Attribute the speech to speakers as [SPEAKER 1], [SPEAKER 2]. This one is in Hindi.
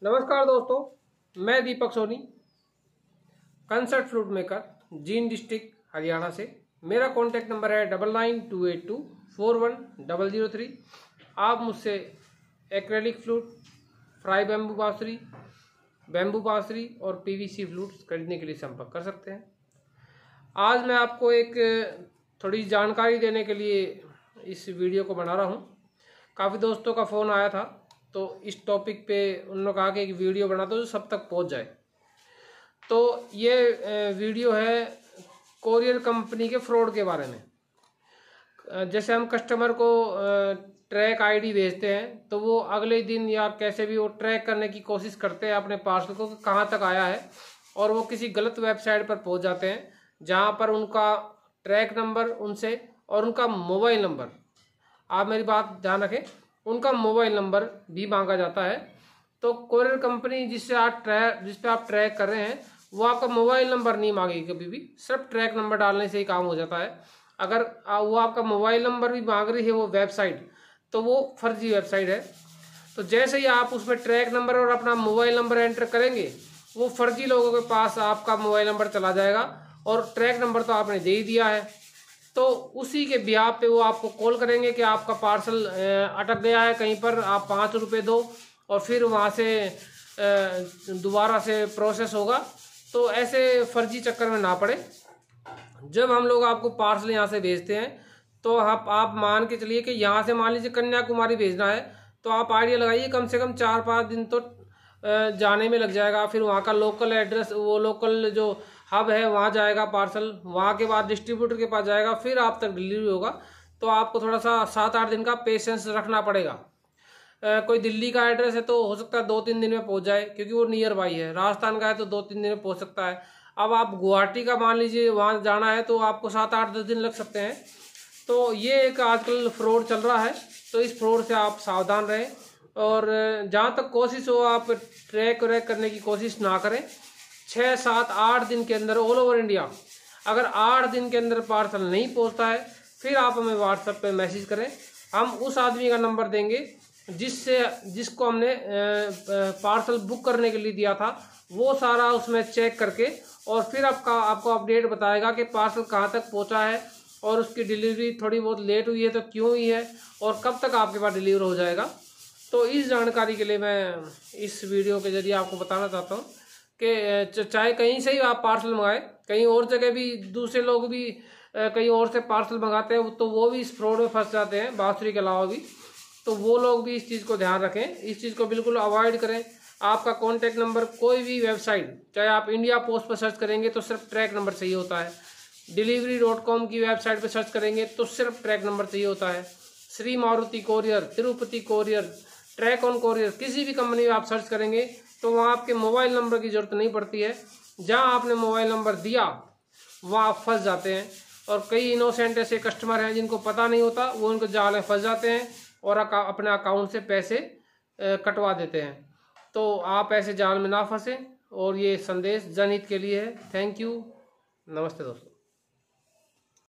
[SPEAKER 1] नमस्कार दोस्तों, मैं Deepak Soni, concert flute maker, Jind district Haryana से। मेरा कॉन्टैक्ट नंबर है 9928241003। आप मुझसे एक्रेलिक फ्लूट, फ्राई बैम्बू बांसुरी और पीवीसी फ्लूट्स खरीदने के लिए संपर्क कर सकते हैं। आज मैं आपको एक थोड़ी जानकारी देने के लिए इस वीडियो को बना रहा हूँ। काफ़ी दोस्तों का फ़ोन आया था, तो इस टॉपिक पे उन्होंने कहा कि एक वीडियो बना दो जो सब तक पहुंच जाए। तो ये वीडियो है कोरियर कंपनी के फ्रॉड के बारे में। जैसे हम कस्टमर को ट्रैक आईडी भेजते हैं, तो वो अगले दिन या कैसे भी वो ट्रैक करने की कोशिश करते हैं अपने पार्सल को कि कहाँ तक आया है, और वो किसी गलत वेबसाइट पर पहुंच जाते हैं जहाँ पर उनका ट्रैक नंबर उनसे और उनका मोबाइल नंबर, आप मेरी बात ध्यान रखें, उनका मोबाइल नंबर भी मांगा जाता है। तो कोरियर कंपनी जिस पे आप ट्रैक कर रहे हैं, वो आपका मोबाइल नंबर नहीं मांगेगी कभी भी, सिर्फ ट्रैक नंबर डालने से ही काम हो जाता है। अगर वो आपका मोबाइल नंबर भी मांग रही है वो वेबसाइट, तो वो फर्जी वेबसाइट है। तो जैसे ही आप उसमें ट्रैक नंबर और अपना मोबाइल नंबर एंटर करेंगे, वो फर्जी लोगों के पास आपका मोबाइल नंबर चला जाएगा, और ट्रैक नंबर तो आपने दे ही दिया है। तो उसी के ब्याह पे वो आपको कॉल करेंगे कि आपका पार्सल अटक गया है कहीं पर, आप 5 रुपये दो, और फिर वहाँ से दोबारा से प्रोसेस होगा। तो ऐसे फर्जी चक्कर में ना पड़े। जब हम लोग आपको पार्सल यहाँ से भेजते हैं, तो आप मान के चलिए कि यहाँ से मान लीजिए कन्याकुमारी भेजना है, तो आप आइडिया लगाइए कम से कम 4-5 दिन तो जाने में लग जाएगा। फिर वहाँ का लोकल एड्रेस, वो लोकल जो हब है वहाँ जाएगा पार्सल, वहाँ के बाद डिस्ट्रीब्यूटर के पास जाएगा, फिर आप तक डिलीवरी होगा। तो आपको थोड़ा सा 7-8 दिन का पेशेंस रखना पड़ेगा। कोई दिल्ली का एड्रेस है तो हो सकता है 2-3 दिन में पहुँच जाए, क्योंकि वो नियर बाई है। राजस्थान का है तो 2-3 दिन में पहुँच सकता है। अब आप गुवाहाटी का मान लीजिए वहाँ जाना है, तो आपको 7-8-10 दिन लग सकते हैं। तो ये एक आजकल फ्रॉड चल रहा है, तो इस फ्रॉड से आप सावधान रहें। और जहाँ तक कोशिश हो, आप ट्रैक व्रैक करने की कोशिश ना करें। 6-7-8 दिन के अंदर ऑल ओवर इंडिया, अगर 8 दिन के अंदर पार्सल नहीं पहुंचता है, फिर आप हमें व्हाट्सएप पे मैसेज करें। हम उस आदमी का नंबर देंगे जिसको हमने पार्सल बुक करने के लिए दिया था, वो सारा उसमें चेक करके, और फिर आपको अपडेट बताएगा कि पार्सल कहाँ तक पहुँचा है, और उसकी डिलीवरी थोड़ी बहुत लेट हुई है तो क्यों हुई है, और कब तक आपके पास डिलीवर हो जाएगा। तो इस जानकारी के लिए मैं इस वीडियो के जरिए आपको बताना चाहता हूँ कि चाहे कहीं से ही आप पार्सल मंगाए, कहीं और जगह भी दूसरे लोग भी कहीं और से पार्सल मंगाते हैं, तो वो भी इस फ्रॉड में फंस जाते हैं, बांसुरी के अलावा भी। तो वो लोग भी इस चीज़ को ध्यान रखें, इस चीज़ को बिल्कुल अवॉइड करें। आपका कॉन्टैक्ट नंबर कोई भी वेबसाइट, चाहे आप इंडिया पोस्ट पर सर्च करेंगे तो सिर्फ ट्रैक नंबर चाहिए होता है, delivery.com की वेबसाइट पर सर्च करेंगे तो सिर्फ ट्रैक नंबर चाहिए होता है, Shri Maruti courier, Tirupati courier, track on courier, किसी भी कंपनी में आप सर्च करेंगे तो वहाँ आपके मोबाइल नंबर की ज़रूरत नहीं पड़ती है। जहाँ आपने मोबाइल नंबर दिया वहाँ आप फंस जाते हैं। और कई इनोसेंट ऐसे कस्टमर हैं जिनको पता नहीं होता, वो उनको जाल में फंस जाते हैं और अपने अकाउंट से पैसे कटवा देते हैं। तो आप ऐसे जाल में ना फंसें, और ये संदेश जनहित के लिए है। थैंक यू, नमस्ते दोस्तों।